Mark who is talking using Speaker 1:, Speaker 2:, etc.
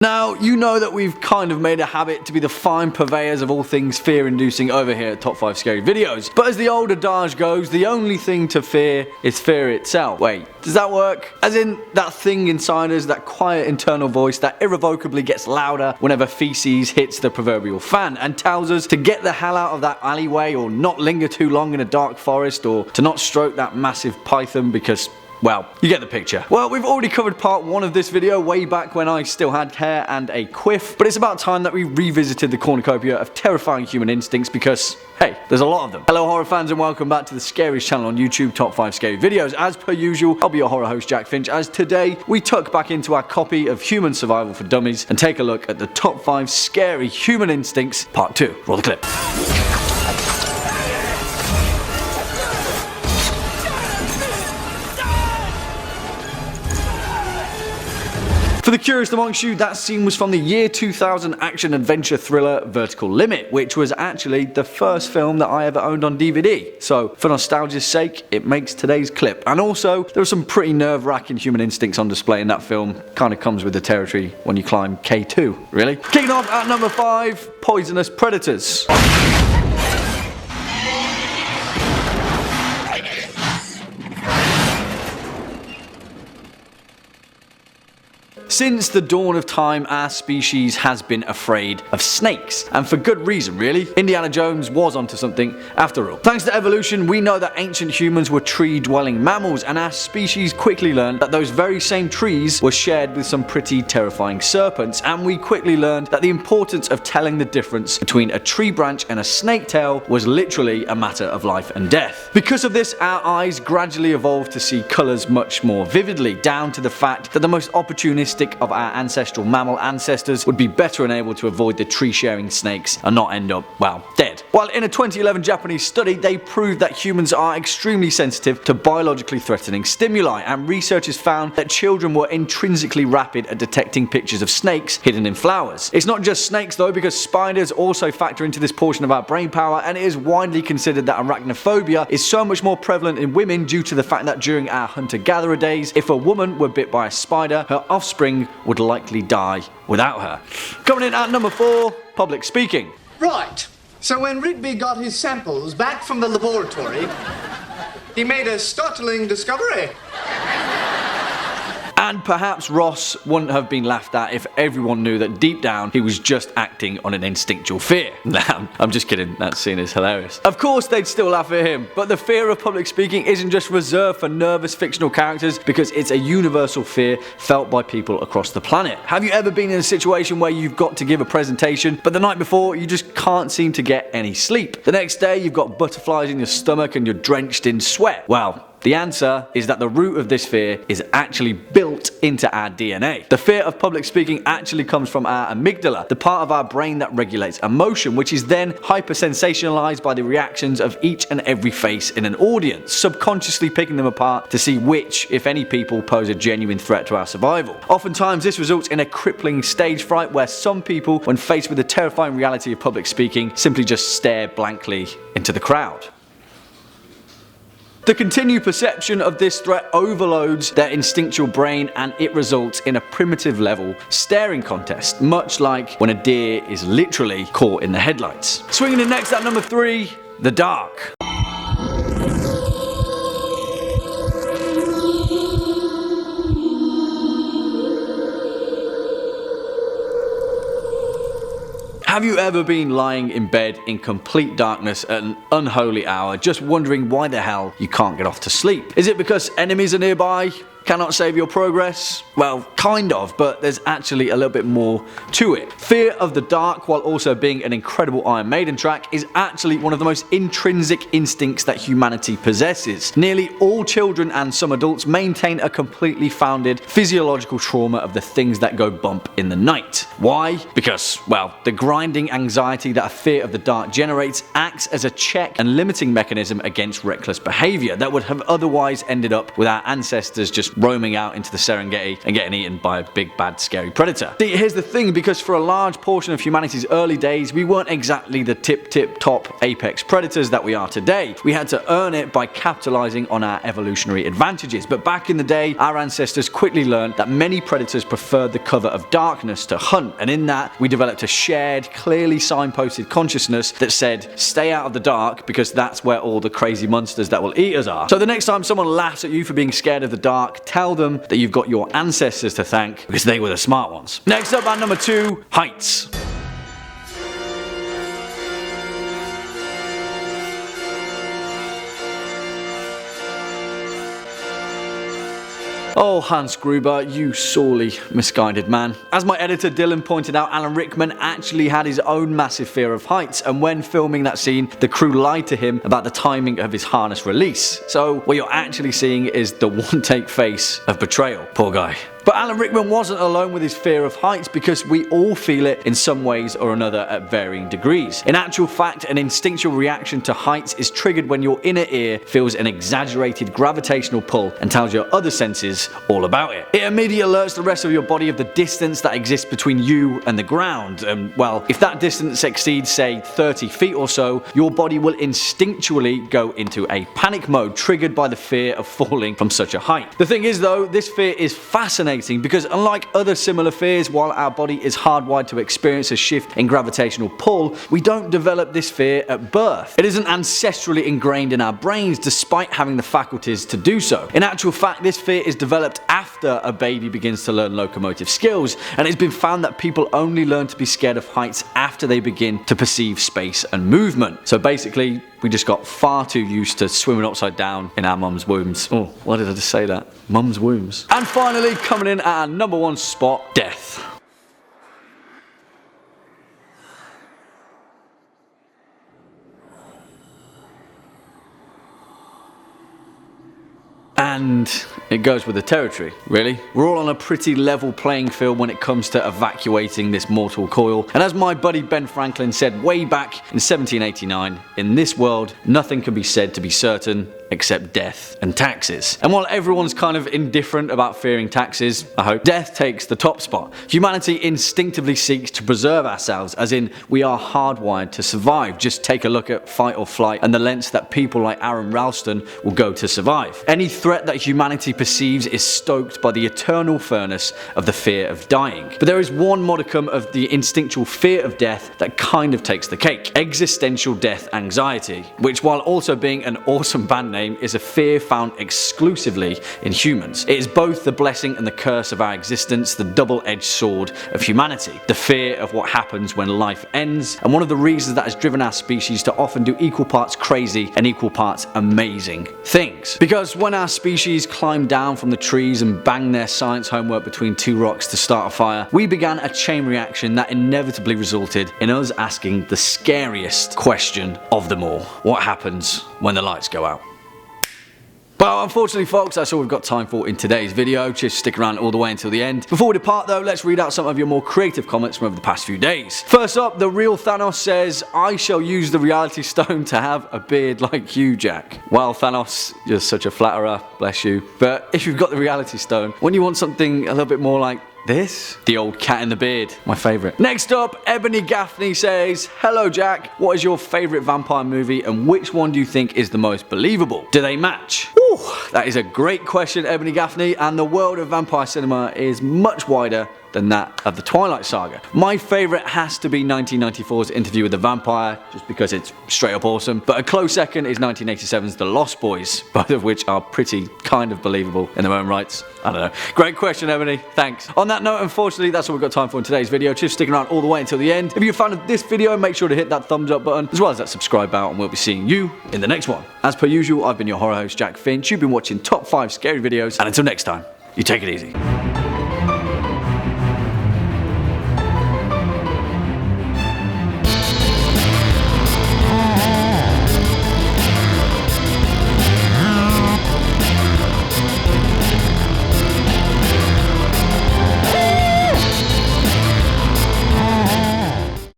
Speaker 1: Now, you know that we've kind of made a habit to be the fine purveyors of all things fear-inducing over here at Top 5 Scary Videos. But as the old adage goes, the only thing to fear is fear itself. Wait, does that work? As in, that thing inside us, that quiet internal voice that irrevocably gets louder whenever feces hits the proverbial fan and tells us to get the hell out of that alleyway, or not linger too long in a dark forest, or to not stroke that massive python because, well, you get the picture. Well, we've already covered part 1 of this video way back when I still had hair and a quiff, but it's about time that we revisited the cornucopia of terrifying human instincts because, hey, there's a lot of them. Hello horror fans and welcome back to the scariest channel on YouTube, Top 5 Scary Videos. As per usual, I'll be your horror host Jack Finch, as today we tuck back into our copy of Human Survival for Dummies and take a look at the top 5 scary human instincts, part 2. Roll the clip. For the curious amongst you, that scene was from the year 2000 action-adventure thriller Vertical Limit, which was actually the first film that I ever owned on DVD. So, for nostalgia's sake, it makes today's clip. And also, there are some pretty nerve-wracking human instincts on display in that film. Kinda comes with the territory when you climb K2, really. Kicking off at number 5, poisonous predators. Since the dawn of time, our species has been afraid of snakes, and for good reason really. Indiana Jones was onto something after all. Thanks to evolution, we know that ancient humans were tree-dwelling mammals, and our species quickly learned that those very same trees were shared with some pretty terrifying serpents, and we quickly learned that the importance of telling the difference between a tree branch and a snake tail was literally a matter of life and death. Because of this, our eyes gradually evolved to see colours much more vividly, down to the fact that the most opportunistic of our ancestral mammal ancestors would be better enabled to avoid the tree-sharing snakes and not end up, well, dead. While in a 2011 Japanese study, they proved that humans are extremely sensitive to biologically threatening stimuli, and researchers found that children were intrinsically rapid at detecting pictures of snakes hidden in flowers. It's not just snakes though, because spiders also factor into this portion of our brain power, and it is widely considered that arachnophobia is so much more prevalent in women due to the fact that during our hunter-gatherer days, if a woman were bit by a spider, her offspring would likely die without her. Coming in at number 4, public speaking.
Speaker 2: Right, so when Rigby got his samples back from the laboratory, he made a startling discovery.
Speaker 1: And perhaps Ross wouldn't have been laughed at if everyone knew that deep down he was just acting on an instinctual fear. Nah, I'm just kidding, that scene is hilarious. Of course they'd still laugh at him, but the fear of public speaking isn't just reserved for nervous fictional characters, because it's a universal fear felt by people across the planet. Have you ever been in a situation where you've got to give a presentation, but the night before you just can't seem to get any sleep? The next day you've got butterflies in your stomach and you're drenched in sweat. Well, the answer is that the root of this fear is actually built into our DNA. The fear of public speaking actually comes from our amygdala, the part of our brain that regulates emotion, which is then hypersensationalized by the reactions of each and every face in an audience, subconsciously picking them apart to see which, if any, people pose a genuine threat to our survival. Oftentimes this results in a crippling stage fright where some people, when faced with the terrifying reality of public speaking, simply just stare blankly into the crowd. The continued perception of this threat overloads their instinctual brain, and it results in a primitive level staring contest, much like when a deer is literally caught in the headlights. Swinging in next at number 3, the dark. Have you ever been lying in bed in complete darkness at an unholy hour, just wondering why the hell you can't get off to sleep? Is it because enemies are nearby? Cannot save your progress? Well, kind of, but there's actually a little bit more to it. Fear of the dark, while also being an incredible Iron Maiden track, is actually one of the most intrinsic instincts that humanity possesses. Nearly all children and some adults maintain a completely founded physiological trauma of the things that go bump in the night. Why? Because, well, the grinding anxiety that a fear of the dark generates acts as a check and limiting mechanism against reckless behavior that would have otherwise ended up with our ancestors just roaming out into the Serengeti and getting eaten eaten by a big bad scary predator. See, here's the thing, because for a large portion of humanity's early days we weren't exactly the tip top apex predators that we are today. We had to earn it by capitalizing on our evolutionary advantages, but back in the day our ancestors quickly learned that many predators preferred the cover of darkness to hunt, and in that we developed a shared, clearly signposted consciousness that said stay out of the dark because that's where all the crazy monsters that will eat us are. So the next time someone laughs at you for being scared of the dark, tell them that you've got your ancestors to thank because they were the smart ones. Next up at number 2, heights. Oh, Hans Gruber, you sorely misguided man. As my editor Dylan pointed out, Alan Rickman actually had his own massive fear of heights, and when filming that scene, the crew lied to him about the timing of his harness release. So what you're actually seeing is the one-take face of betrayal. Poor guy. But Alan Rickman wasn't alone with his fear of heights, because we all feel it in some ways or another at varying degrees. In actual fact, an instinctual reaction to heights is triggered when your inner ear feels an exaggerated gravitational pull and tells your other senses all about it. It immediately alerts the rest of your body of the distance that exists between you and the ground, and well, if that distance exceeds say 30 feet or so, your body will instinctually go into a panic mode triggered by the fear of falling from such a height. The thing is though, this fear is fascinating because unlike other similar fears, while our body is hardwired to experience a shift in gravitational pull, we don't develop this fear at birth. It isn't ancestrally ingrained in our brains despite having the faculties to do so. In actual fact, this fear is developed after a baby begins to learn locomotive skills, and it's been found that people only learn to be scared of heights after they begin to perceive space and movement. So basically, we just got far too used to swimming upside down in our mum's wombs. Oh, why did I just say that? Mum's wombs. And finally, coming in at our number 1 spot, death. And it goes with the territory, really. We're all on a pretty level playing field when it comes to evacuating this mortal coil. And as my buddy Ben Franklin said way back in 1789, in this world, nothing can be said to be certain except death and taxes. And while everyone's kind of indifferent about fearing taxes, I hope, death takes the top spot. Humanity instinctively seeks to preserve ourselves, as in we are hardwired to survive. Just take a look at fight or flight and the lengths that people like Aaron Ralston will go to survive. Any threat that humanity perceives is stoked by the eternal furnace of the fear of dying. But there is one modicum of the instinctual fear of death that kind of takes the cake: existential death anxiety, which while also being an awesome band name, is a fear found exclusively in humans. It is both the blessing and the curse of our existence, the double-edged sword of humanity. The fear of what happens when life ends, and one of the reasons that has driven our species to often do equal parts crazy and equal parts amazing things. Because when our species climbed down from the trees and banged their science homework between 2 rocks to start a fire, we began a chain reaction that inevitably resulted in us asking the scariest question of them all: what happens when the lights go out? Well, unfortunately folks, that's all we've got time for in today's video. Just stick around all the way until the end. Before we depart though, let's read out some of your more creative comments from over the past few days. First up, the real Thanos says, "I shall use the reality stone to have a beard like you, Jack." Well, Thanos, you're such a flatterer, bless you. But if you've got the reality stone, wouldn't you want something a little bit more like this? The old cat in the beard, my favourite. Next up, Ebony Gaffney says, "Hello Jack, what is your favourite vampire movie and which one do you think is the most believable? Do they match?" Ooh, that is a great question, Ebony Gaffney, and the world of vampire cinema is much wider than that of the Twilight Saga. My favourite has to be 1994's Interview with the Vampire, just because it's straight up awesome, but a close second is 1987's The Lost Boys, both of which are pretty kind of believable in their own rights. I don't know. Great question, Ebony, thanks. On that note, unfortunately, that's all we've got time for in today's video. Just sticking around all the way until the end. If you're a fan of this video, make sure to hit that thumbs up button, as well as that subscribe button, and we'll be seeing you in the next one. As per usual, I've been your horror host, Jack Finch. You've been watching Top 5 Scary Videos, and until next time, you take it easy.